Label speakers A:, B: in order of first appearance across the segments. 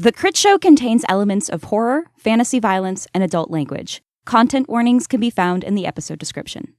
A: The Critshow contains elements of horror, fantasy violence, and adult language. Content warnings can be found in the episode description.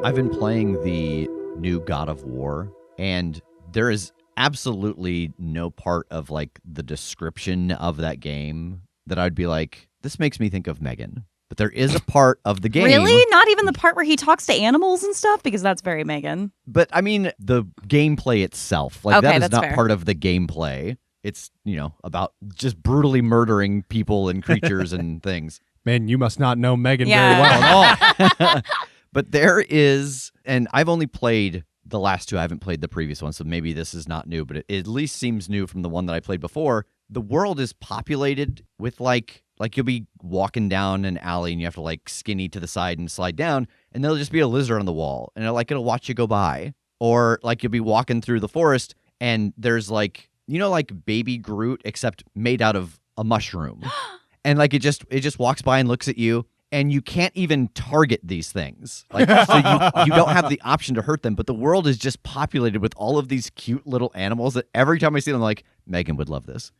B: I've been playing the new God of War, and there is absolutely no part of like the description of that game that I'd be like, this makes me think of Megan. But there is a part of the game.
A: Really? Not even the part where he talks to animals and stuff? Because that's very Megan.
B: But I mean, the gameplay itself, like
A: Okay,
B: that is not
A: fair.
B: part of the gameplay. It's, about just brutally murdering people and creatures and things.
C: Man, you must not know Megan
A: Yeah.
C: very well at all.
B: But there is, and I've only played the last two. I haven't played the previous one, so maybe this is not new, but it at least seems new from the one that I played before. The world is populated with like you'll be walking down an alley and you have to like skinny to the side and slide down, and there'll just be a lizard on the wall, and it'll watch you go by. Or like you'll be walking through the forest and there's like, like Baby Groot, except made out of a mushroom. And like it just walks by and looks at you. And you can't even target these things. Like, so you don't have the option to hurt them, but the world is just populated with all of these cute little animals that every time I see them, I'm like, Megan would love this.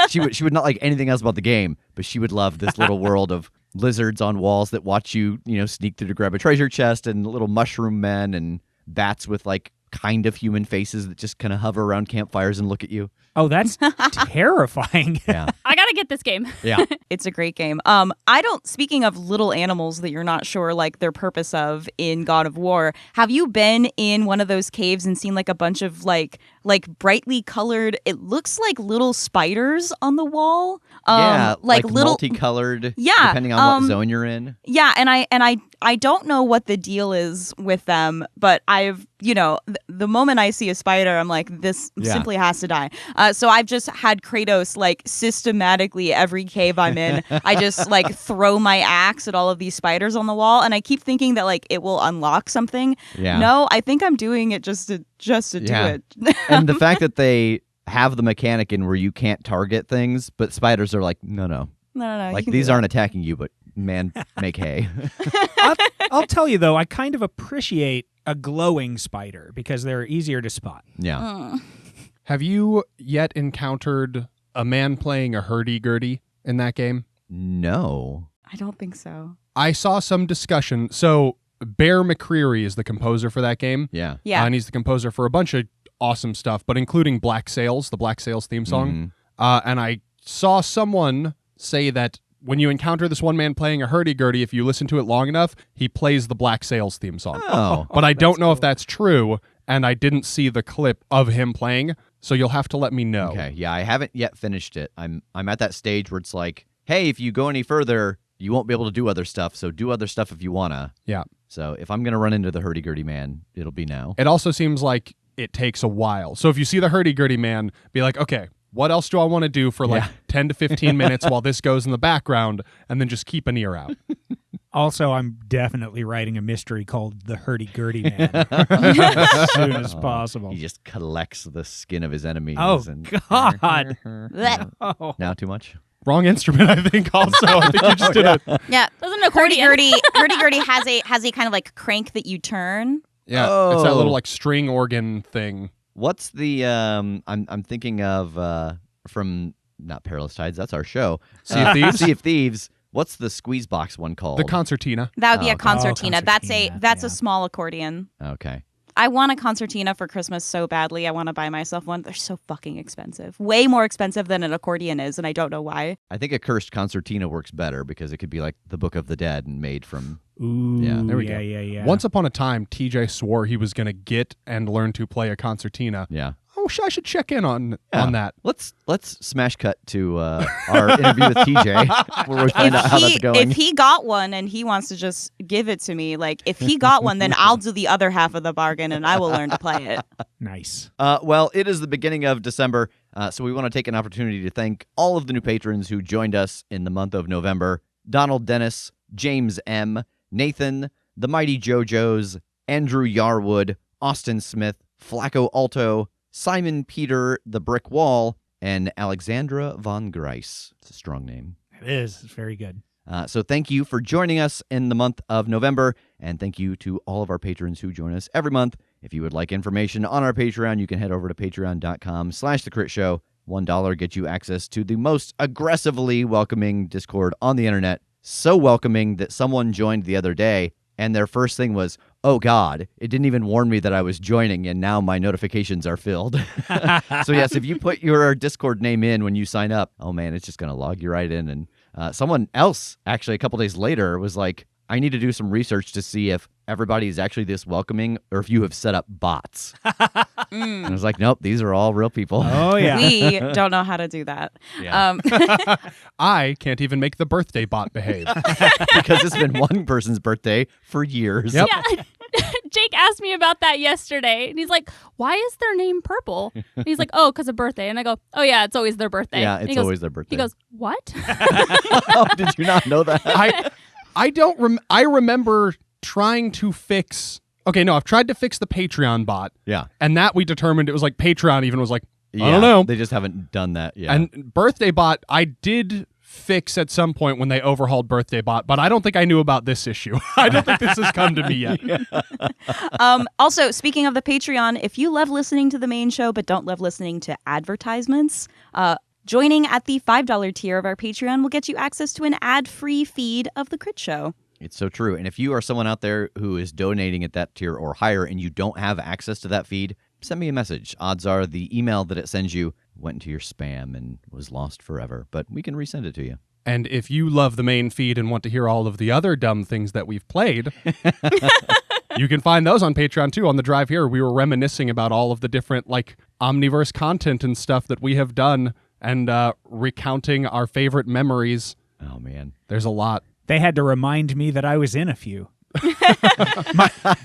B: She would not like anything else about the game, but she would love this little world of lizards on walls that watch you, sneak through to grab a treasure chest, and little mushroom men and bats with like kind of human faces that just kind of hover around campfires and look at you.
D: Oh, that's terrifying.
B: Yeah.
E: I gotta get this game.
B: Yeah.
A: It's a great game. Speaking of little animals that you're not sure like their purpose of in God of War, have you been in one of those caves and seen like a bunch of like brightly colored, it looks like little spiders on the wall?
B: Yeah, like
A: little
B: multicolored,
A: Yeah,
B: depending on what zone you're in.
A: Yeah, and I don't know what the deal is with them, but I've, the moment I see a spider, I'm like, this simply has to die. So I've just had Kratos like systematically every cave I'm in. I just like throw my axe at all of these spiders on the wall, and I keep thinking that like it will unlock something.
B: Yeah.
A: No, I think I'm doing it just to do it.
B: And the fact that they have the mechanic in where you can't target things, but spiders are like, no.
A: No.
B: Like,
A: you can
B: these
A: do
B: aren't attacking you, but man, make hay.
D: I'll tell you, though, I kind of appreciate a glowing spider because they're easier to spot.
B: Yeah.
C: Have you yet encountered a man playing a hurdy-gurdy in that game?
B: No.
A: I don't think so.
C: I saw some discussion. So Bear McCreary is the composer for that game.
B: Yeah.
A: Yeah.
C: And he's the composer for a bunch of awesome stuff, but including Black Sails, the Black Sails theme song. And I saw someone say that when you encounter this one man playing a hurdy-gurdy, if you listen to it long enough, he plays the Black Sails theme song.
B: Oh.
C: But I don't know if that's true, and I didn't see the clip of him playing, so you'll have to let me know.
B: Okay. Yeah, I haven't yet finished it. I'm at that stage where it's like, hey, if you go any further, you won't be able to do other stuff, so do other stuff if you wanna.
C: Yeah.
B: So if I'm gonna run into the hurdy-gurdy man, it'll be now.
C: It also seems like it takes a while. So if you see the hurdy-gurdy man, be like, okay, what else do I want to do for like 10 to 15 minutes while this goes in the background, and then just keep an ear out.
D: Also, I'm definitely writing a mystery called The Hurdy-Gurdy Man as soon as possible.
B: He just collects the skin of his enemies.
D: Oh,
B: and
D: God. Oh.
B: Now too much?
C: Wrong instrument, I think, also. I think you just did it.
A: Yeah.
E: Doesn't an accordion?
A: Hurdy-gurdy has a kind of like crank that you turn.
C: Yeah, it's that little like string organ thing.
B: What's the I'm thinking of from not Perilous Tides, that's our show.
C: Sea of Thieves?
B: Sea of Thieves. What's the squeeze box one called?
C: The concertina.
A: That would be
B: Oh,
A: a concertina.
D: concertina,
A: That's
D: yeah.
A: a small accordion.
B: Okay.
A: I want a concertina for Christmas so badly. I want to buy myself one. They're so fucking expensive. Way more expensive than an accordion is, and I don't know why.
B: I think a cursed concertina works better because it could be like the Book of the Dead and made from
D: Ooh,
B: Yeah,
C: there we go.
D: Yeah.
C: Once upon a time, TJ swore he was going to get and learn to play a concertina.
B: Yeah.
C: Oh, I should check in on that.
B: Let's smash cut to our interview with TJ where we find out how that's going.
A: If he got one and he wants to just give it to me, like if he got one, then I'll do the other half of the bargain and I will learn to play it.
D: Nice.
B: Well, it is the beginning of December, so we want to take an opportunity to thank all of the new patrons who joined us in the month of November. Donald Dennis, James M., Nathan, The Mighty JoJo's, Andrew Yarwood, Austin Smith, Flacco Alto, Simon Peter the Brick Wall, and Alexandra von Grice. It's a strong name.
D: It is. It's very good.
B: So thank you for joining us in the month of November, and thank you to all of our patrons who join us every month. If you would like information on our Patreon, you can head over to patreon.com/thecritshow. $1 gets you access to the most aggressively welcoming Discord on the internet. So welcoming that someone joined the other day, and their first thing was, oh God, it didn't even warn me that I was joining, and now my notifications are filled. So yes, if you put your Discord name in when you sign up, oh man, it's just going to log you right in. And someone else, actually, a couple days later, was like, I need to do some research to see if everybody is actually this welcoming or if you have set up bots. And I was like, nope, these are all real people.
D: Oh, yeah.
A: We don't know how to do that.
B: Yeah.
C: I can't even make the birthday bot behave.
B: Because it's been one person's birthday for years.
C: Yep.
E: Yeah. Jake asked me about that yesterday, and he's like, why is their name Purple? And he's like, oh, because of birthday. And I go, oh, yeah, it's always their birthday.
B: Yeah,
E: And
B: it's
E: he goes,
B: always their birthday.
E: He goes, what?
B: Oh, did you not know that?
C: I remember trying to fix. Okay, no, I've tried to fix the Patreon bot.
B: Yeah.
C: And that we determined it was like Patreon even was like, I
B: Yeah,
C: don't know.
B: They just haven't done that yet.
C: And Birthday Bot, I did fix at some point when they overhauled Birthday Bot, but I don't think I knew about this issue. I don't think this has come to me yet.
A: Also, speaking of the Patreon, if you love listening to the main show but don't love listening to advertisements, joining at the $5 tier of our Patreon will get you access to an ad-free feed of the Crit Show.
B: It's so true. And if you are someone out there who is donating at that tier or higher and you don't have access to that feed, send me a message. Odds are the email that it sends you went into your spam and was lost forever, but we can resend it to you.
C: And if you love the main feed and want to hear all of the other dumb things that we've played, you can find those on Patreon too. On the drive here, we were reminiscing about all of the different like Omniverse content and stuff that we have done and recounting our favorite memories.
B: Oh, man.
C: There's a lot.
D: They had to remind me that I was in a few.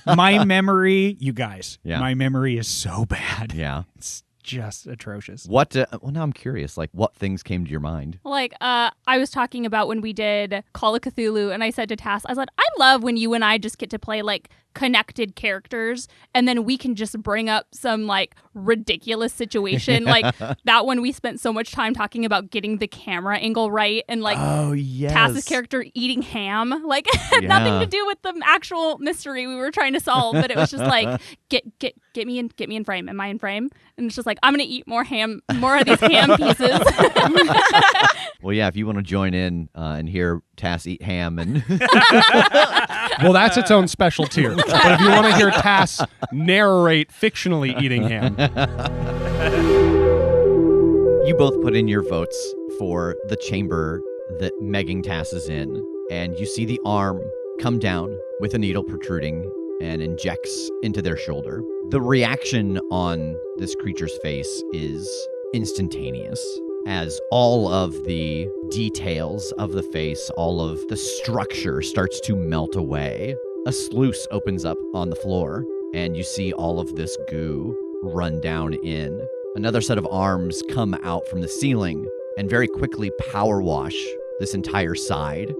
D: my memory, you guys, my memory is so bad.
B: Yeah.
D: It's just atrocious.
B: What, well, now I'm curious, like, what things came to your mind?
E: Like, I was talking about when we did Call of Cthulhu, and I said to Tass, I said, I love when you and I just get to play, like, connected characters, and then we can just bring up some, like, ridiculous situation. Like, that one we spent so much time talking about getting the camera angle right, and, like,
B: oh, yes.
E: Tass's character eating ham. Like, it had nothing to do with the actual mystery we were trying to solve, but it was just like, get me in frame. Am I in frame? And it's just like, I'm going to eat more of these ham pieces.
B: Well, yeah, if you want to join in and hear Tass eat ham and...
C: Well, that's its own special tier. But if you want to hear Tass narrate fictionally eating ham.
B: You both put in your votes for the chamber that Megging Tass is in, and you see the arm come down with a needle protruding and injects into their shoulder. The reaction on this creature's face is instantaneous, as all of the details of the face, all of the structure starts to melt away. A sluice opens up on the floor, and you see all of this goo run down in. Another set of arms come out from the ceiling and very quickly power wash this entire side,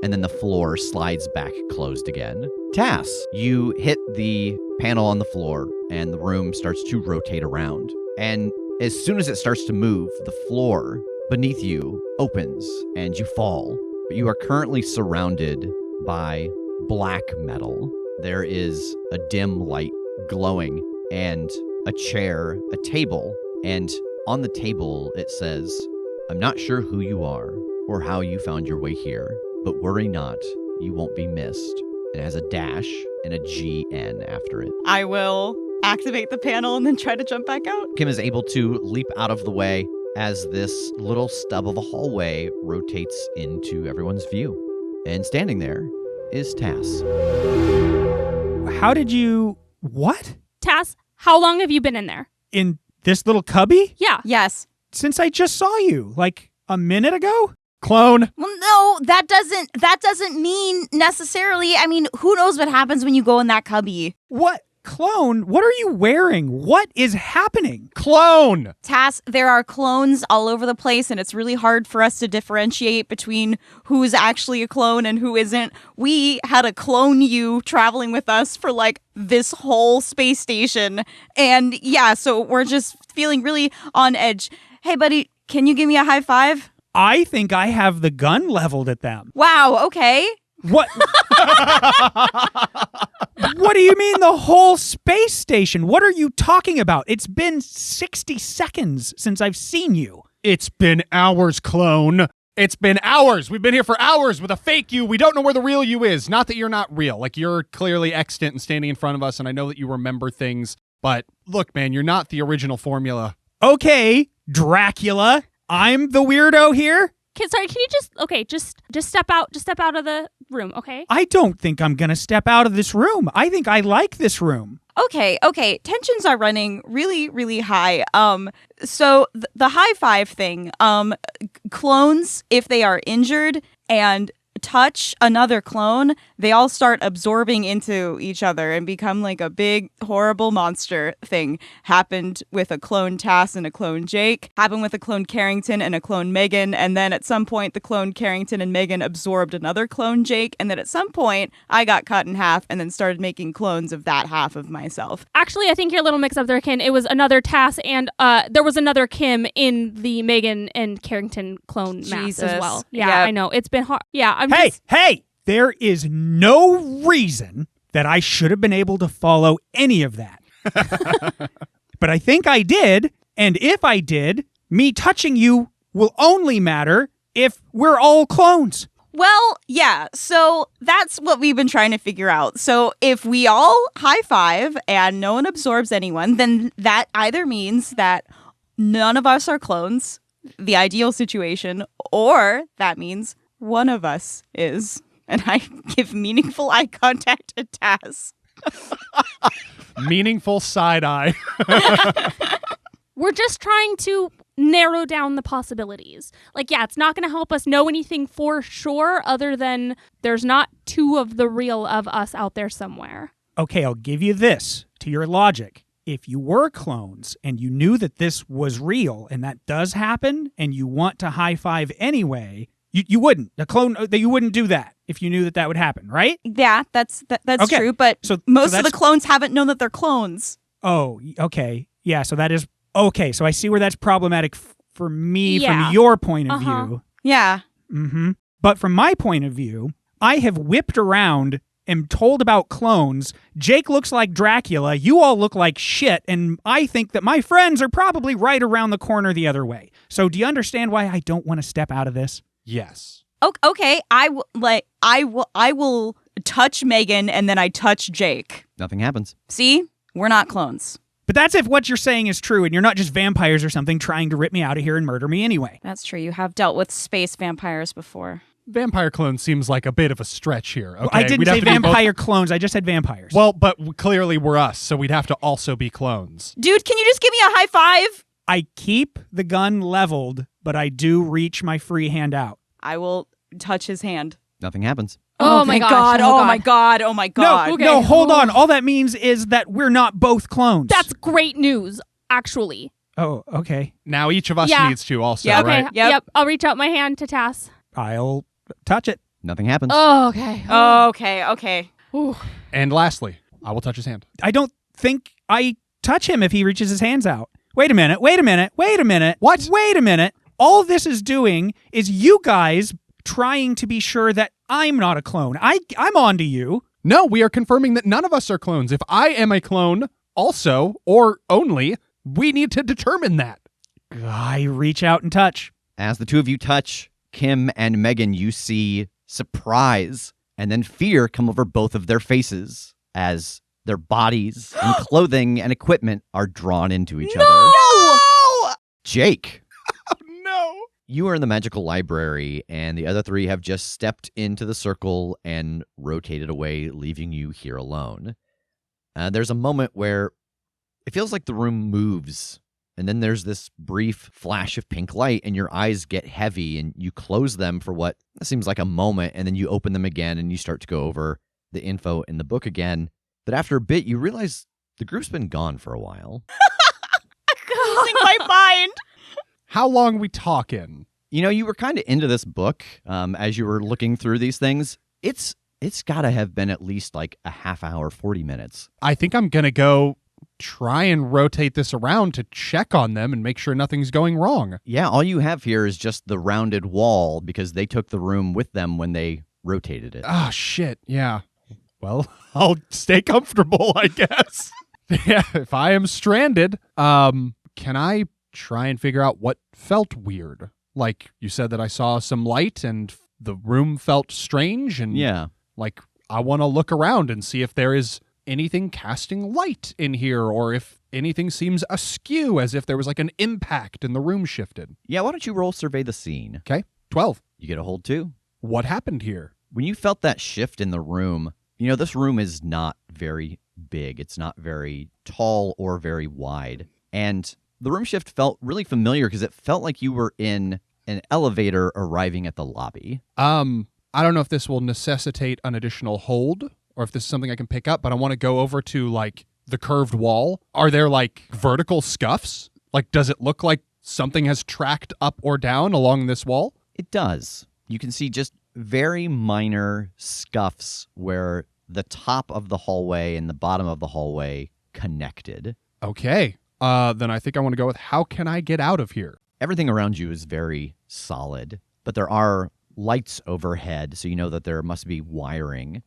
B: and then the floor slides back closed again. Tass, you hit the panel on the floor, and the room starts to rotate around. And as soon as it starts to move, the floor beneath you opens, and you fall. But you are currently surrounded by black metal. There is a dim light glowing, and a chair, a table, and on the table it says, I'm not sure who you are or how you found your way here, but worry not, you won't be missed. It has a dash and a GN after it.
A: I will activate the panel and then try to jump back out.
B: Kim is able to leap out of the way as this little stub of a hallway rotates into everyone's view. And standing there is Tass.
D: How did you... What?
E: Tass, how long have you been in there?
D: In this little cubby?
E: Yeah.
A: Yes.
D: Since I just saw you, like a minute ago? Clone.
A: Well, no, that doesn't mean necessarily. I mean, who knows what happens when you go in that cubby?
D: What? Clone, what are you wearing? What is happening?
C: Clone!
A: Tass, there are clones all over the place, and it's really hard for us to differentiate between who's actually a clone and who isn't. We had a clone you traveling with us for like this whole space station. And yeah, so we're just feeling really on edge. Hey, buddy, can you give me a high five?
D: I think I have the gun leveled at them.
A: Wow, okay.
D: What? What do you mean the whole space station? What are you talking about? It's been 60 seconds since I've seen you.
C: It's been hours, clone. It's been hours. We've been here for hours with a fake you. We don't know where the real you is. Not that you're not real. Like, you're clearly extant and standing in front of us, and I know that you remember things. But look, man, you're not the original formula.
D: Okay, Dracula. I'm the weirdo here.
E: Sorry, can you just step out of the room, okay?
D: I don't think I'm going to step out of this room. I think I like this room.
A: Okay. Tensions are running really, really high. So the high five thing, clones, if they are injured and touch another clone, they all start absorbing into each other and become like a big, horrible monster thing. Happened with a clone Tass and a clone Jake. Happened with a clone Carrington and a clone Megan. And then at some point, the clone Carrington and Megan absorbed another clone Jake. And then at some point, I got cut in half and then started making clones of that half of myself.
E: Actually, I think you're a little mixed up there, Ken. It was another Tass, and there was another Kim in the Megan and Carrington clone mass as well. Yeah, yep. I know. It's been hard. Yeah,
D: Hey! There is no reason that I should have been able to follow any of that. But I think I did, and if I did, me touching you will only matter if we're all clones.
A: Well, yeah, so that's what we've been trying to figure out. So if we all high five and no one absorbs anyone, then that either means that none of us are clones, the ideal situation, or that means one of us is. And I give meaningful eye contact to Tass.
C: Meaningful side eye.
E: We're just trying to narrow down the possibilities. Like, yeah, it's not going to help us know anything for sure other than there's not two of the real of us out there somewhere.
D: Okay, I'll give you this to your logic. If you were clones and you knew that this was real and that does happen and you want to high five anyway, you wouldn't. You wouldn't do that if you knew that would happen, right?
A: Yeah, that's
D: okay.
A: True, but most of the clones haven't known that they're clones.
D: Oh, okay. Yeah, so that is... Okay, so I see where that's problematic for me from your point of view.
A: Yeah.
D: Mm-hmm. But from my point of view, I have whipped around and told about clones. Jake looks like Dracula. You all look like shit. And I think that my friends are probably right around the corner the other way. So do you understand why I don't want to step out of this?
C: Yes.
A: Okay, I will touch Megan and then I touch Jake.
B: Nothing happens.
A: See? We're not clones.
D: But that's if what you're saying is true and you're not just vampires or something trying to rip me out of here and murder me anyway.
A: That's true. You have dealt with space vampires before.
C: Vampire clone seems like a bit of a stretch here. Okay?
D: Well, I didn't say vampire clones. I just said vampires.
C: Well, but clearly we're us, so we'd have to also be clones.
A: Dude, can you just give me a high five?
D: I keep the gun leveled, but I do reach my free hand out.
A: I will touch his hand.
B: Nothing happens.
E: Oh my
A: god! Oh my god! Oh my god!
D: No,
E: okay.
D: No, hold on. All that means is that we're not both clones.
E: That's great news, actually.
D: Oh, okay.
C: Now each of us needs to also,
A: yeah,
C: right?
E: Okay. Yep. I'll reach out my hand to Tass.
D: I'll touch it.
B: Nothing happens.
E: Oh, okay.
A: Okay.
E: Ooh.
C: And lastly, I will touch his hand.
D: I don't think I touch him if he reaches his hands out. Wait a minute.
C: What?
D: Wait a minute. All this is doing is you guys trying to be sure that I'm not a clone. I'm on to you.
C: No, we are confirming that none of us are clones. If I am a clone also, or only, we need to determine that.
D: I reach out and touch.
B: As the two of you touch, Kim and Megan, you see surprise and then fear come over both of their faces as their bodies and clothing and equipment are drawn into each other.
A: No!
B: Jake.
C: Oh, no.
B: You are in the magical library, and the other three have just stepped into the circle and rotated away, leaving you here alone. There's a moment where it feels like the room moves, and then there's this brief flash of pink light, and your eyes get heavy, and you close them for what seems like a moment, and then you open them again, and you start to go over the info in the book again. But after a bit, you realize The group's been gone for a while.
A: Losing my mind.
C: How long we talking?
B: You know, you were kind of into this book as you were looking through these things. It's got to have been at least like a half hour, 40 minutes.
C: I think I'm going to go try and rotate this around to check on them and make sure nothing's going wrong.
B: Yeah, all you have here is just the rounded wall because they took the room with them when they rotated it.
C: Oh, shit. Yeah. Well, I'll stay comfortable, I guess. Yeah, if I am stranded, can I try and figure out what felt weird? Like, you said that I saw some light and the room felt strange, and
B: Yeah.
C: like, I want to look around and see if there is anything casting light in here, or if anything seems askew, as if there was like an impact and the room shifted.
B: Yeah, why don't you roll survey the scene?
C: Okay, 12.
B: You get a hold too.
C: What happened here?
B: When you felt that shift in the room, you know, this room is not very big. It's not very tall or very wide. And the room shift felt really familiar because it felt like you were in an elevator arriving at the lobby.
C: I don't know if this will necessitate an additional hold or if this is something I can pick up, but I want to go over to like the curved wall. Are there like vertical scuffs? Like, does it look like something has tracked up or down along this wall?
B: It does. You can see just very minor scuffs where the top of the hallway and the bottom of the hallway connected.
C: Okay. Then I think I want to go with, how can I get out of here?
B: Everything around you is very solid, but there are lights overhead, so you know that there must be wiring.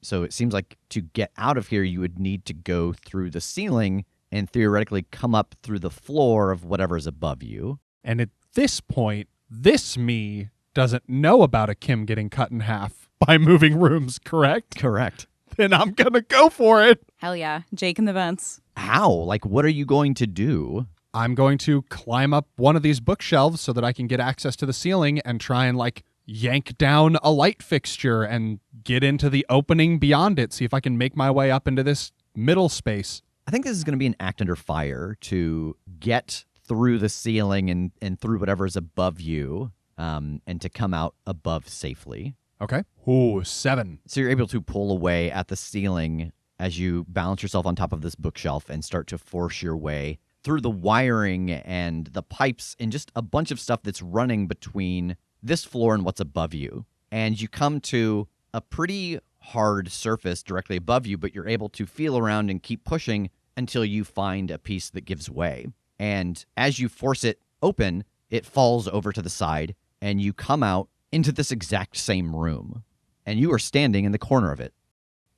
B: So it seems like to get out of here, you would need to go through the ceiling and theoretically come up through the floor of whatever's above you.
C: And at this point, this me doesn't know about a Kim getting cut in half by moving rooms, correct?
B: Correct.
C: Then I'm going to go for it.
A: Hell yeah. Jake in the vents.
B: How? Like, what are you going to do?
C: I'm going to climb up one of these bookshelves so that I can get access to the ceiling and try and like yank down a light fixture and get into the opening beyond it. See if I can make my way up into this middle space.
B: I think this is going to be an act under fire to get through the ceiling and through whatever's above you and to come out above safely.
C: Okay. Ooh, 7.
B: So you're able to pull away at the ceiling as you balance yourself on top of this bookshelf and start to force your way through the wiring and the pipes and just a bunch of stuff that's running between this floor and what's above you. And you come to a pretty hard surface directly above you, but you're able to feel around and keep pushing until you find a piece that gives way. And as you force it open, it falls over to the side and you come out into this exact same room. And you are standing in the corner of it,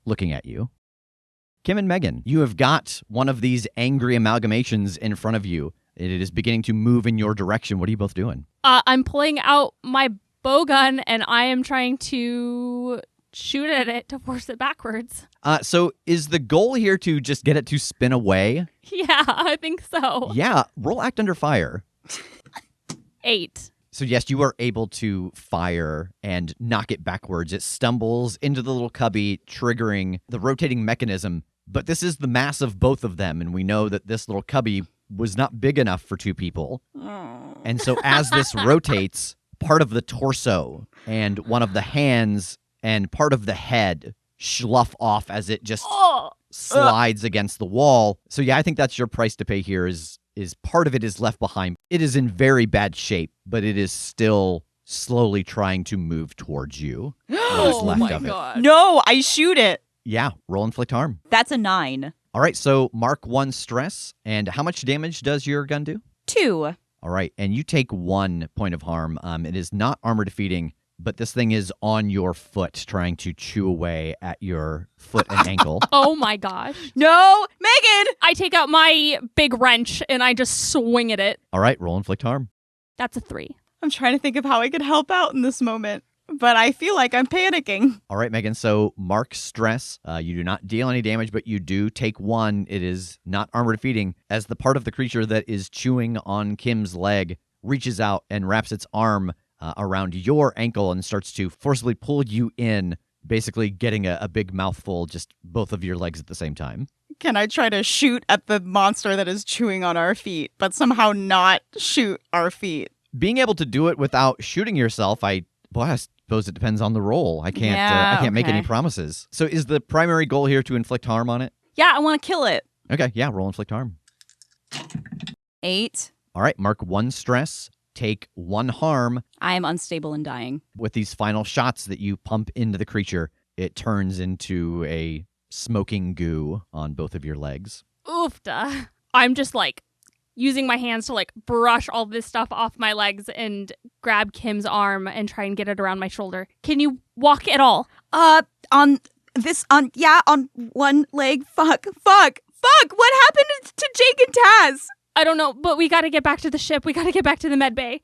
B: looking at you. Kim and Megan, you have got one of these angry amalgamations in front of you. It is beginning to move in your direction. What are you both doing?
E: I'm pulling out my bowgun and I am trying to shoot at it to force it backwards.
B: So is the goal here to just get it to spin away?
E: Yeah, I think so.
B: Yeah, roll act under fire.
E: 8.
B: So yes, you are able to fire and knock it backwards. It stumbles into the little cubby, triggering the rotating mechanism. But this is the mass of both of them, and we know that this little cubby was not big enough for 2 people. And so as this rotates, part of the torso and one of the hands and part of the head slough off as it just slides against the wall. So yeah, I think that's your price to pay here is part of it is left behind. It is in very bad shape, but it is still slowly trying to move towards you. What is left
E: my
B: of it.
E: God.
A: No, I shoot it.
B: Yeah, roll inflict harm.
A: That's a 9.
B: All right, so mark 1 stress. And how much damage does your gun do?
A: 2.
B: All right, and you take 1 point of harm. It is not armor defeating, but this thing is on your foot trying to chew away at your foot and ankle.
E: Oh my gosh.
A: No, Megan!
E: I take out my big wrench and I just swing at it.
B: All right, roll inflict harm.
E: That's a 3.
A: I'm trying to think of how I could help out in this moment, but I feel like I'm panicking.
B: All right, Megan, so mark stress. You do not deal any damage, but you do take 1. It is not armor defeating as the part of the creature that is chewing on Kim's leg reaches out and wraps its arm around your ankle and starts to forcibly pull you in, basically getting a big mouthful, just both of your legs at the same time.
A: Can I try to shoot at the monster that is chewing on our feet, but somehow not shoot our feet?
B: Being able to do it without shooting yourself, I suppose it depends on the roll. I can't make any promises. So is the primary goal here to inflict harm on it?
A: Yeah, I want to kill it.
B: Okay, yeah, roll inflict harm.
A: 8.
B: All right, mark 1 stress, take 1 harm.
A: I am unstable and dying.
B: With these final shots that you pump into the creature, it turns into a smoking goo on both of your legs.
E: Oofta. I'm just like using my hands to like brush all this stuff off my legs and grab Kim's arm and try and get it around my shoulder. Can you walk at all?
A: On one leg. Fuck. What happened to Jake and Tass?
E: I don't know, but we got to get back to the ship. We got to get back to the med bay.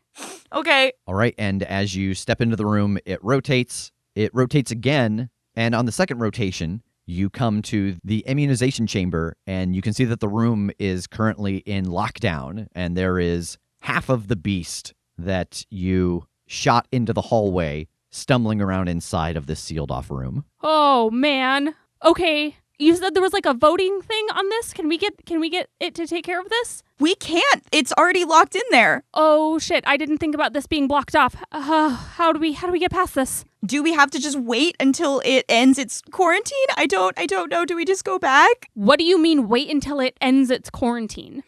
A: Okay.
B: All right, and as you step into the room, it rotates. It rotates again, and on the second rotation, you come to the immunization chamber, and you can see that the room is currently in lockdown, and there is half of the beast that you shot into the hallway stumbling around inside of this sealed-off room.
E: Oh, man. Okay. You said there was like a voting thing on this? Can we get it to take care of this?
A: We can't. It's already locked in there.
E: Oh shit, I didn't think about this being blocked off. How do we get past this?
A: Do we have to just wait until it ends its quarantine? I don't know. Do we just go back?
E: What do you mean wait until it ends its quarantine?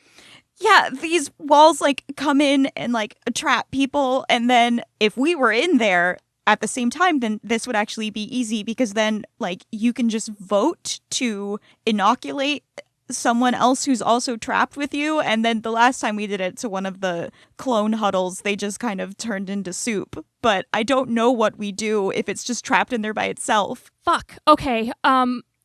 A: Yeah, these walls like come in and like trap people, and then if we were in there at the same time, then this would actually be easy, because then like you can just vote to inoculate someone else who's also trapped with you. And then the last time we did it to one of the clone huddles, they just kind of turned into soup. But I don't know what we do if it's just trapped in there by itself.
E: Fuck. Okay.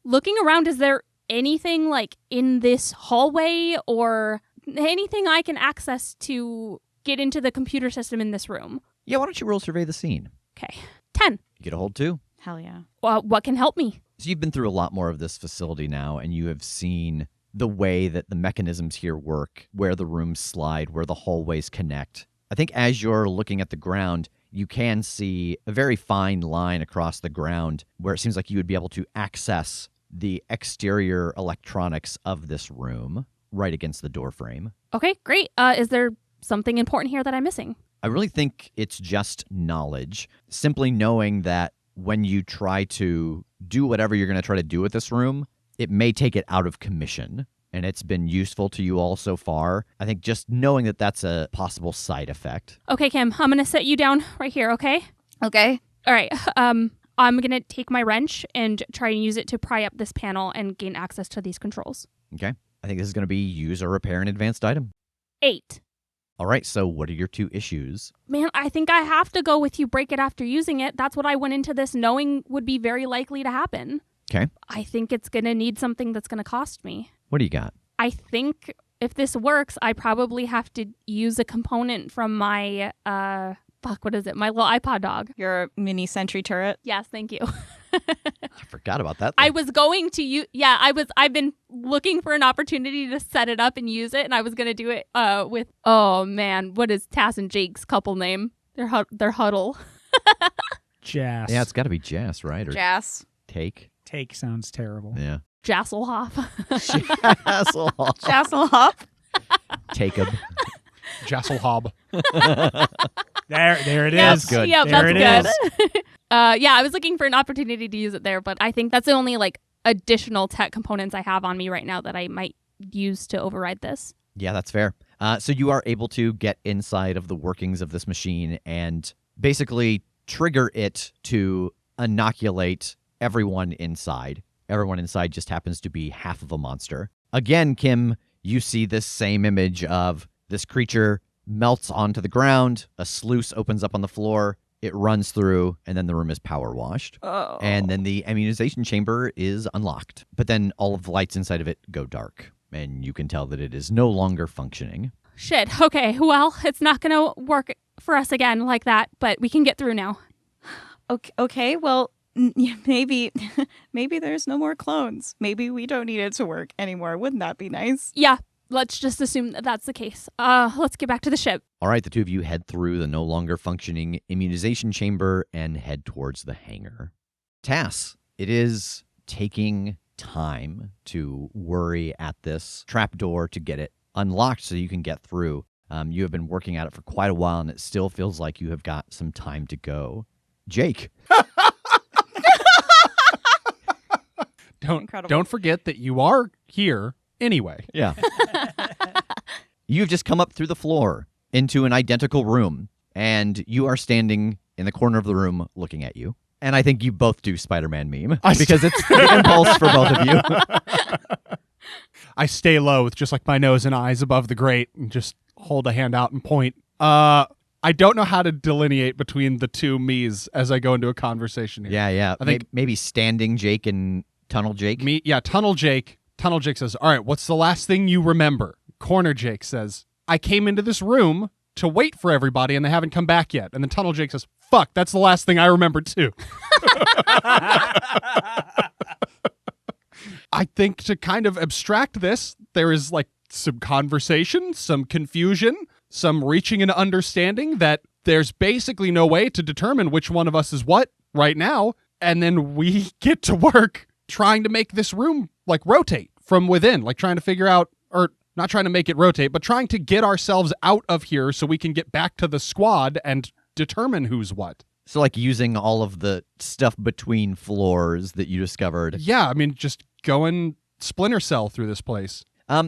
E: Looking around, is there anything like in this hallway or anything I can access to get into the computer system in this room?
B: Yeah, why don't you roll survey the scene?
E: Okay. 10.
B: You get a hold too.
A: Hell yeah.
E: What can help me?
B: So you've been through a lot more of this facility now, and you have seen the way that the mechanisms here work, where the rooms slide, where the hallways connect. I think as you're looking at the ground, you can see a very fine line across the ground where it seems like you would be able to access the exterior electronics of this room right against the door frame.
E: Okay, great. Is there something important here that I'm missing?
B: I really think it's just knowledge. Simply knowing that when you try to do whatever you're going to try to do with this room, it may take it out of commission. And it's been useful to you all so far. I think just knowing that that's a possible side effect.
E: Okay, Kim, I'm going to set you down right here, okay?
A: Okay.
E: All right. I'm going to take my wrench and try and use it to pry up this panel and gain access to these controls.
B: Okay. I think this is going to be use or repair an advanced item.
E: 8.
B: All right, so what are your 2 issues?
E: Man, I think I have to go with you break it after using it. That's what I went into this knowing would be very likely to happen.
B: Okay.
E: I think it's going to need something that's going to cost me.
B: What do you got?
E: I think if this works, I probably have to use a component from my, what is it? My little iPod dog.
A: Your mini sentry turret.
E: Yes, thank you.
B: I forgot about that.
E: I was going to use, I've been looking for an opportunity to set it up and use it, and I was going to do it with, oh man, what is Tass and Jake's couple name? Their huddle.
D: Jass.
B: Yeah, it's got to be Jass, right? Or
A: Jass.
B: Take.
D: Take sounds terrible.
B: Yeah.
E: Jasselhoff.
B: Jasselhoff.
A: Jasselhoff.
B: Take-em.
C: Jasselhob.
D: There it
E: Yep.
D: is.
B: Good.
E: Yep,
D: There
E: that's
D: it
E: good.
D: is.
E: I was looking for an opportunity to use it there, but I think that's the only like additional tech components I have on me right now that I might use to override this.
B: Yeah, that's fair. So you are able to get inside of the workings of this machine and basically trigger it to inoculate everyone inside. Everyone inside just happens to be half of a monster. Again, Kim, you see this same image of this creature melts onto the ground, a sluice opens up on the floor, it runs through, and then the room is power washed.
A: Oh.
B: And then the immunization chamber is unlocked. But then all of the lights inside of it go dark, and you can tell that it is no longer functioning.
E: Shit. Okay. Well, it's not going to work for us again like that, but we can get through now.
A: Okay. Well, maybe there's no more clones. Maybe we don't need it to work anymore. Wouldn't that be nice?
E: Yeah. Let's just assume that that's the case. Let's get back to the ship.
B: All right, the 2 of you head through the no longer functioning immunization chamber and head towards the hangar. Tass, it is taking time to worry at this trapdoor to get it unlocked so you can get through. You have been working at it for quite a while, and it still feels like you have got some time to go. Jake.
C: Don't
A: Incredible.
C: don't forget that you are here Anyway.
B: Yeah. You've just come up through the floor into an identical room, and you are standing in the corner of the room looking at you. And I think you both do Spider-Man meme because it's the impulse for both of you.
C: I stay low with just like my nose and eyes above the grate and just hold a hand out and point. I don't know how to delineate between the two me's as I go into a conversation here.
B: Yeah.
C: I think
B: maybe standing Jake and Tunnel Jake.
C: Tunnel Jake. Tunnel Jake says, all right, what's the last thing you remember? Corner Jake says, I came into this room to wait for everybody and they haven't come back yet. And then Tunnel Jake says, fuck, that's the last thing I remember too. I think to kind of abstract this, there is like some conversation, some confusion, some reaching and understanding that there's basically no way to determine which one of us is what right now. And then we get to work trying to make this room like rotate from within, like trying to figure out, or not trying to make it rotate, but trying to get ourselves out of here so we can get back to the squad and determine who's what.
B: So like using all of the stuff between floors that you discovered.
C: Yeah, I mean, just going Splinter Cell through this place.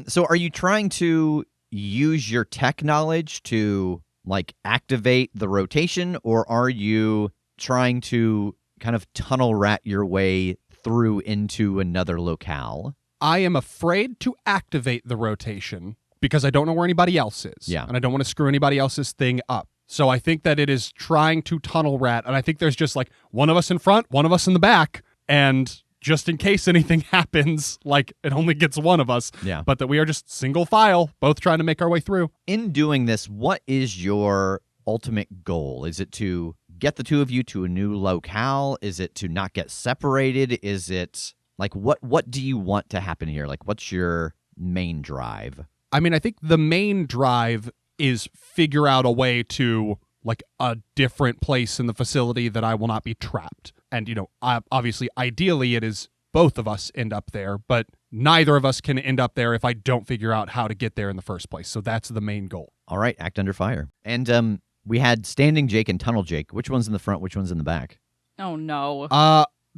B: So are you trying to use your tech knowledge to like activate the rotation, or are you trying to kind of tunnel rat your way through into another locale?
C: I am afraid to activate the rotation because I don't know where anybody else is.
B: Yeah.
C: And I don't want to screw anybody else's thing up. So I think that it is trying to tunnel rat, and I think there's just like one of us in front, one of us in the back, and just in case anything happens, like it only gets one of us.
B: Yeah.
C: But that we are just single file, both trying to make our way through.
B: In doing this, what is your ultimate goal? Is it to get the two of you to a new locale? Is it to not get separated? Is it like what do you want to happen here? Like what's your main drive?
C: I mean, I think the main drive is figure out a way to like a different place in the facility that I will not be trapped. And, you know, obviously, ideally, it is both of us end up there, but neither of us can end up there if I don't figure out how to get there in the first place. So that's the main goal.
B: All right, act under fire. And we had Standing Jake and Tunnel Jake. Which one's in the front? Which one's in the back?
A: Oh, no.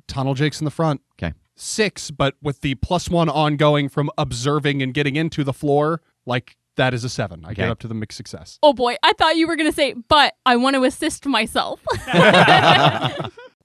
C: Tunnel Jake's in the front.
B: Okay.
C: 6, but with the +1 ongoing from observing and getting into the floor, like that is a 7. I get up to the mixed success.
E: Oh boy, I thought you were going to say, but I want to assist myself.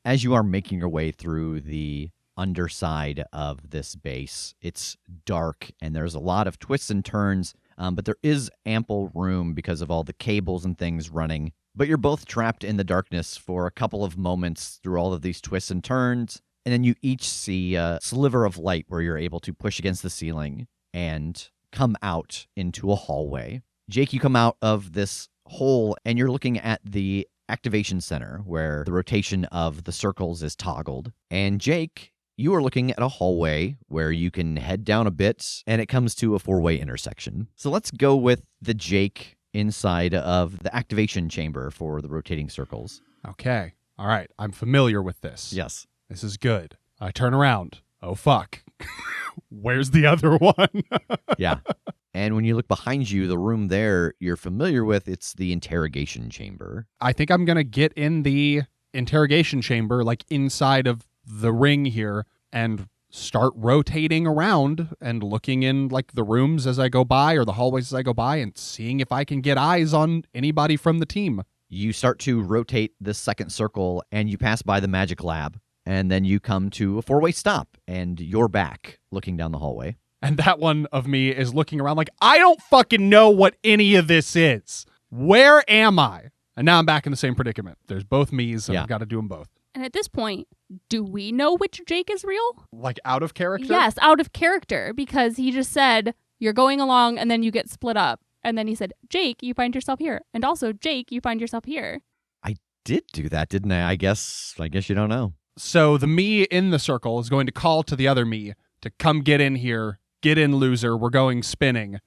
B: As you are making your way through the underside of this base, it's dark and there's a lot of twists and turns, but there is ample room because of all the cables and things running. But you're both trapped in the darkness for a couple of moments through all of these twists and turns, and then you each see a sliver of light where you're able to push against the ceiling and come out into a hallway. Jake, you come out of this hole and you're looking at the activation center where the rotation of the circles is toggled. And Jake, you are looking at a hallway where you can head down a bit and it comes to a 4-way intersection. So let's go with the Jake inside of the activation chamber for the rotating circles.
C: Okay. All right. I'm familiar with this.
B: Yes.
C: This is good. I turn around. Oh, fuck. Where's the other one?
B: Yeah. And when you look behind you, the room there you're familiar with, it's the interrogation chamber.
C: I think I'm going to get in the interrogation chamber, like inside of the ring here, and start rotating around and looking in like the rooms as I go by or the hallways as I go by and seeing if I can get eyes on anybody from the team.
B: You start to rotate this second circle and you pass by the magic lab. And then you come to a 4-way stop, and you're back looking down the hallway.
C: And that one of me is looking around like, I don't fucking know what any of this is. Where am I? And now I'm back in the same predicament. There's both me's, and I've got to do them both.
E: And at this point, do we know which Jake is real?
C: Like out of character?
E: Yes, out of character, because he just said, you're going along, and then you get split up. And then he said, Jake, you find yourself here. And also, Jake, you find yourself here.
B: I did do that, didn't I? I guess you don't know.
C: So the me in the circle is going to call to the other me to come get in here. Get in, loser. We're going spinning.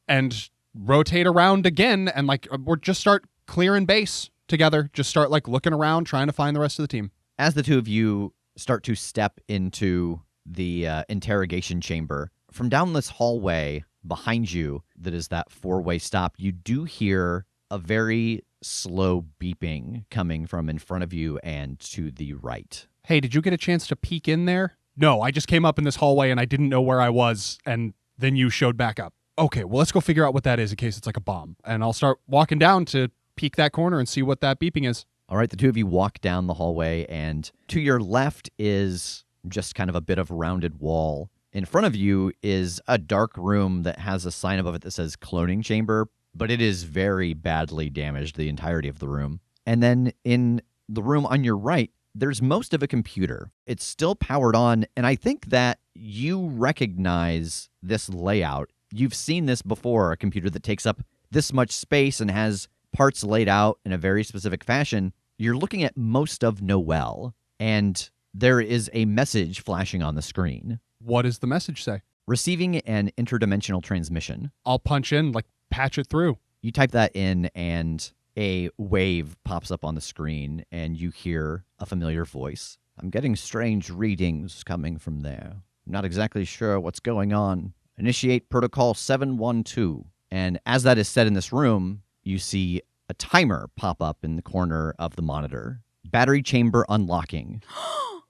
C: And rotate around again and like we're just start clearing base together. Just start like looking around, trying to find the rest of the team.
B: As the two of you start to step into the interrogation chamber, from down this hallway behind you that is that 4-way stop, you do hear a very slow beeping coming from in front of you and to the right.
C: Hey, did you get a chance to peek in there? No, I just came up in this hallway and I didn't know where I was, and then you showed back up. Okay, well, let's go figure out what that is in case it's like a bomb. And I'll start walking down to peek that corner and see what that beeping is.
B: All right, the two of you walk down the hallway, and to your left is just kind of a bit of rounded wall. In front of you is a dark room that has a sign above it that says cloning chamber, but it is very badly damaged, the entirety of the room. And then in the room on your right, there's most of a computer. It's still powered on, and I think that you recognize this layout. You've seen this before, a computer that takes up this much space and has parts laid out in a very specific fashion. You're looking at most of Noel, and there is a message flashing on the screen.
C: What does the message say?
B: Receiving an interdimensional transmission.
C: I'll punch in, like, patch it through.
B: You type that in, and a wave pops up on the screen, and you hear a familiar voice. I'm getting strange readings coming from there. I'm not exactly sure what's going on. Initiate protocol 712. And as that is said in this room, you see a timer pop up in the corner of the monitor. Battery chamber unlocking.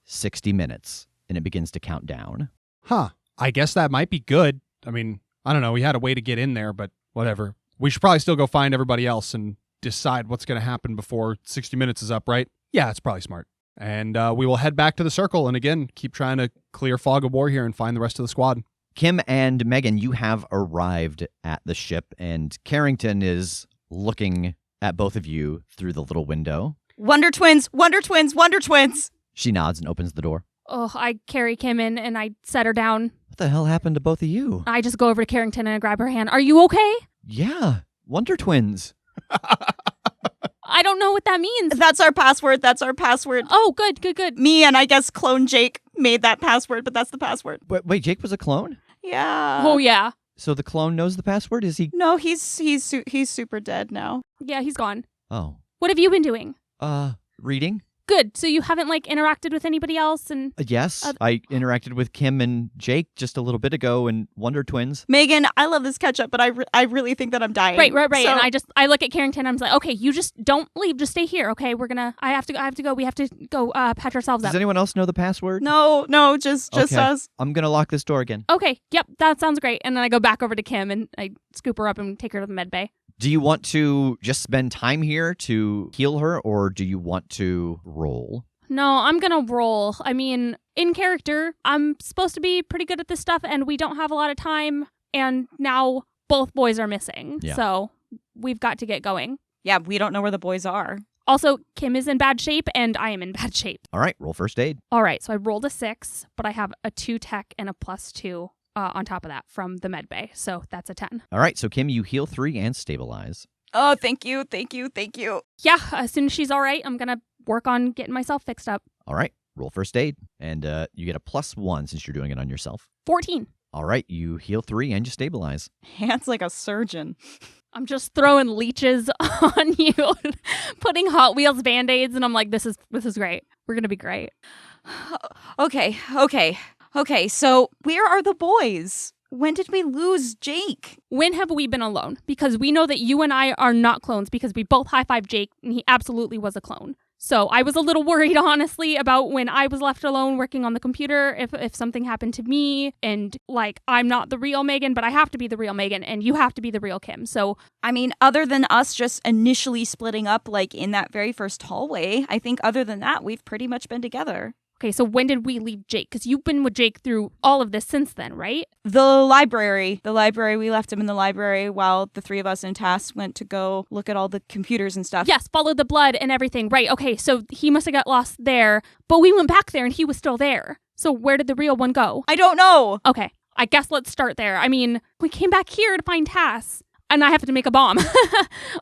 B: 60 minutes. And it begins to count down.
C: Huh. I guess that might be good. I mean, I don't know. We had a way to get in there, but whatever. We should probably still go find everybody else and decide what's going to happen before 60 minutes is up, right? Yeah, it's probably smart. And we will head back to the circle and again, keep trying to clear fog of war here and find the rest of the squad.
B: Kim and Megan, you have arrived at the ship, and Carrington is looking at both of you through the little window.
A: Wonder Twins, Wonder Twins, Wonder Twins.
B: She nods and opens the door.
E: Oh, I carry Kim in and I set her down.
B: What the hell happened to both of you?
E: I just go over to Carrington and I grab her hand. Are you okay?
B: Yeah, Wonder Twins.
E: I don't know what that means.
A: That's our password. That's our password.
E: Oh, good, good, good.
A: Me and I guess clone Jake made that password, but that's the password.
B: Wait, Jake was a clone?
A: Yeah.
E: Oh, yeah.
B: So the clone knows the password? Is he?
A: No, he's super dead now.
E: Yeah, he's gone.
B: Oh.
E: What have you been doing?
B: Reading?
E: Good. So you haven't, like, interacted with anybody else? And
B: Yes. I interacted with Kim and Jake just a little bit ago and Wonder Twins.
A: Megan, I love this ketchup, but I really think that I'm dying.
E: Right.
A: So-
E: And I look at Carrington and I'm like, okay, you just don't leave. Just stay here, okay? I have to go. We have to go patch ourselves up.
B: Does anyone else know the password?
A: No, just
B: Okay.
A: us.
B: I'm going to lock this door again.
E: Okay. Yep. That sounds great. And then I go back over to Kim and I scoop her up and take her to the med bay.
B: Do you want to just spend time here to heal her, or do you want to roll?
E: No, I'm going to roll. I mean, in character, I'm supposed to be pretty good at this stuff, and we don't have a lot of time, and now both boys are missing.
B: Yeah.
E: So we've got to get going.
A: Yeah, we don't know where the boys are.
E: Also, Kim is in bad shape, and I am in bad shape.
B: All right, roll first aid.
E: All right, so I rolled a 6, but I have a 2 tech and a +2 on top of that from the med bay. So that's a 10.
B: All right, so Kim, you heal 3 and stabilize.
A: Oh, thank you.
E: Yeah, as soon as she's all right, I'm going to work on getting myself fixed up.
B: All right, roll first aid. And you get a +1 since you're doing it on yourself.
E: 14.
B: All right, you heal 3 and you stabilize.
A: Hands like a surgeon.
E: I'm just throwing leeches on you, putting Hot Wheels Band-Aids, and I'm like, this is great. We're going to be great.
A: Okay, so where are the boys? When did we lose Jake?
E: When have we been alone? Because we know that you and I are not clones because we both high-fived Jake, and he absolutely was a clone. So I was a little worried, honestly, about when I was left alone working on the computer, if something happened to me, and, like, I'm not the real Megan, but I have to be the real Megan, and you have to be the real Kim. So,
A: I mean, other than us just initially splitting up, like, in that very first hallway, I think other than that, we've pretty much been together.
E: okay, so when did we leave Jake? Because you've been with Jake through all of this since then, right?
A: The library, we left him in the library while the three of us and Tass went to go look at all the computers and stuff.
E: Yes, follow the blood and everything. Right, okay, so he must have got lost there, but we went back there and he was still there. So where did the real one go?
A: I don't know.
E: Okay, I guess let's start there. I mean, we came back here to find Tass, and I have to make a bomb.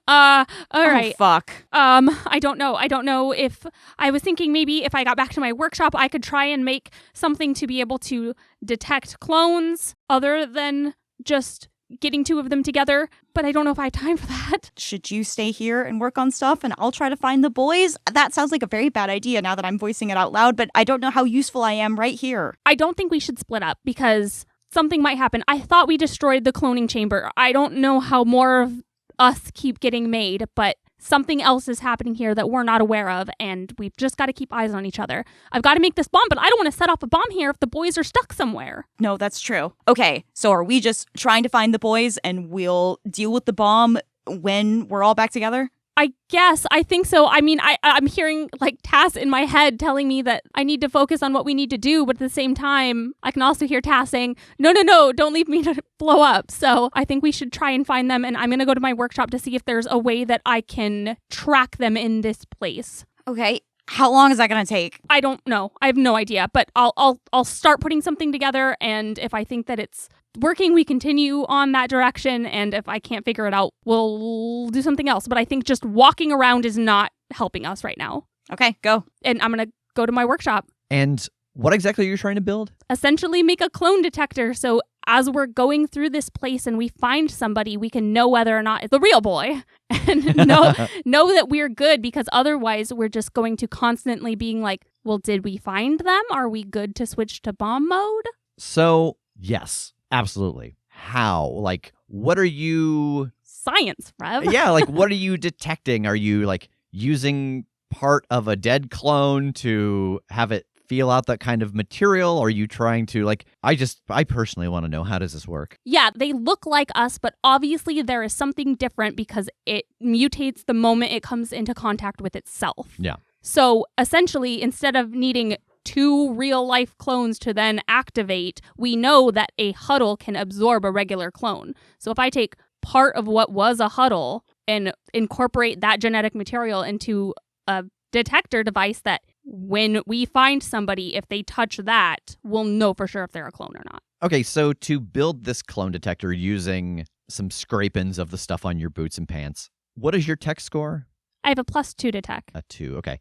E: All right.
A: Oh, fuck.
E: I don't know if I was thinking maybe if I got back to my workshop, I could try and make something to be able to detect clones other than just getting two of them together, but I don't know if I have time for that.
A: Should you stay here and work on stuff and I'll try to find the boys? That sounds like a very bad idea now that I'm voicing it out loud, but I don't know how useful I am right here.
E: I don't think we should split up because something might happen. I thought we destroyed the cloning chamber. I don't know how more of us keep getting made, but something else is happening here that we're not aware of, and we've just got to keep eyes on each other. I've got to make this bomb, but I don't want to set off a bomb here if the boys are stuck somewhere.
A: No, that's true. Okay, so are we just trying to find the boys and we'll deal with the bomb when we're all back together?
E: I guess. I think so. I mean, I'm hearing like Tass in my head telling me that I need to focus on what we need to do, but at the same time, I can also hear Tass saying, no, don't leave me to blow up. So I think we should try and find them, and I'm going to go to my workshop to see if there's a way that I can track them in this place.
A: Okay. How long is that going to take?
E: I don't know. I have no idea, but I'll start putting something together, and if I think that it's working, we continue on that direction, and if I can't figure it out, we'll do something else. But I think just walking around is not helping us right now.
A: Okay, go.
E: And I'm going to go to my workshop.
B: And what exactly are you trying to build?
E: Essentially make a clone detector, so as we're going through this place and we find somebody, we can know whether or not it's the real boy and know that we're good, because otherwise we're just going to constantly being like, well, did we find them? Are we good to switch to bomb mode?
B: So, yes, absolutely. How? Like, what are you...
E: Science, Rev.
B: Yeah, like, what are you detecting? Are you, like, using part of a dead clone to have it feel out that kind of material? Or are you trying to, like, I personally want to know, how does this work?
E: Yeah, they look like us, but obviously there is something different because it mutates the moment it comes into contact with itself.
B: Yeah.
E: So essentially, instead of needing 2 real-life clones to then activate, we know that a huddle can absorb a regular clone. So if I take part of what was a huddle and incorporate that genetic material into a detector device, that when we find somebody, if they touch that, we'll know for sure if they're a clone or not.
B: Okay, so to build this clone detector using some scrapings of the stuff on your boots and pants, what is your tech score?
E: I have a +2 to tech.
B: A 2, okay.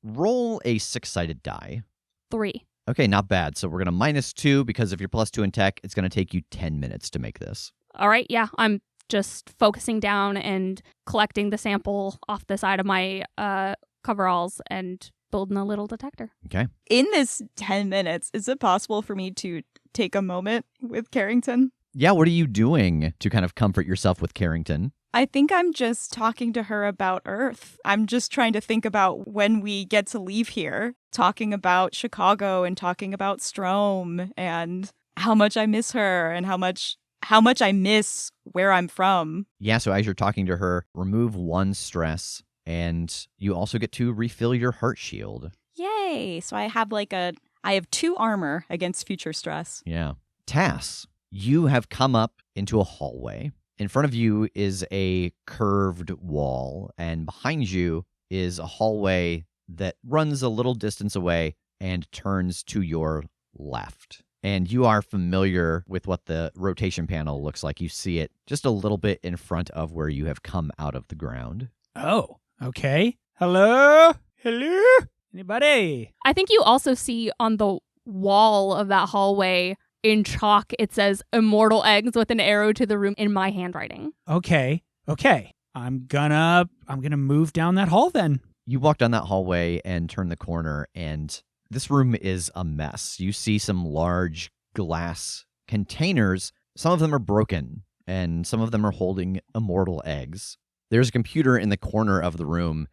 B: Roll a 6-sided die.
E: 3.
B: Okay, not bad. So we're going to -2 because if you're +2 in tech, it's going to take you 10 minutes to make this.
E: All right, yeah, I'm just focusing down and collecting the sample off the side of my coveralls and building a little detector.
B: Okay.
A: In this 10 minutes, is it possible for me to take a moment with Carrington?
B: Yeah, what are you doing to kind of comfort yourself with Carrington?
A: I think I'm just talking to her about Earth. I'm just trying to think about when we get to leave here, talking about Chicago and talking about Strom and how much I miss her and how much I miss where I'm from.
B: Yeah, so as you're talking to her, remove 1 stress, and you also get to refill your heart shield.
A: Yay! So I have 2 armor against future stress.
B: Yeah. Tass, you have come up into a hallway. In front of you is a curved wall, and behind you is a hallway that runs a little distance away and turns to your left. And you are familiar with what the rotation panel looks like. You see it just a little bit in front of where you have come out of the ground.
D: Oh, okay. Hello? Anybody?
E: I think you also see on the wall of that hallway in chalk, it says immortal eggs with an arrow to the room in my handwriting.
D: Okay. I'm gonna move down that hall then.
B: You walk down that hallway and turn the corner, and this room is a mess. You see some large glass containers. Some of them are broken, and some of them are holding immortal eggs. There's a computer in the corner of the room,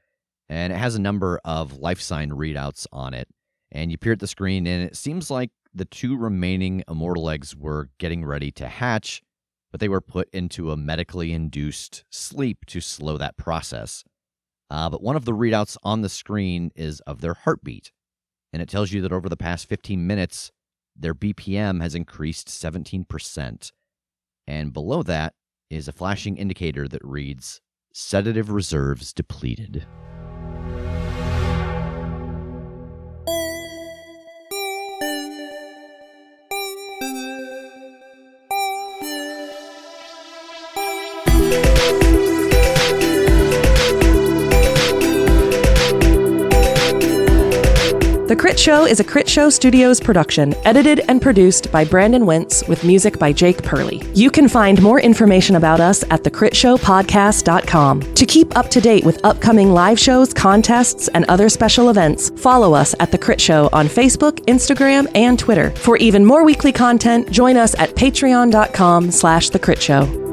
B: and it has a number of life sign readouts on it. And you peer at the screen, and it seems like the 2 remaining immortal eggs were getting ready to hatch, but they were put into a medically induced sleep to slow that process. But one of the readouts on the screen is of their heartbeat, and it tells you that over the past 15 minutes, their BPM has increased 17%. And below that is a flashing indicator that reads, sedative reserves depleted.
F: The Critshow is a Critshow Studios production, edited and produced by Brandon Wentz with music by Jake Purley. You can find more information about us at thecritshowpodcast.com. To keep up to date with upcoming live shows, contests, and other special events, follow us at The Crit Show on Facebook, Instagram, and Twitter. For even more weekly content, join us at patreon.com/thecritShow.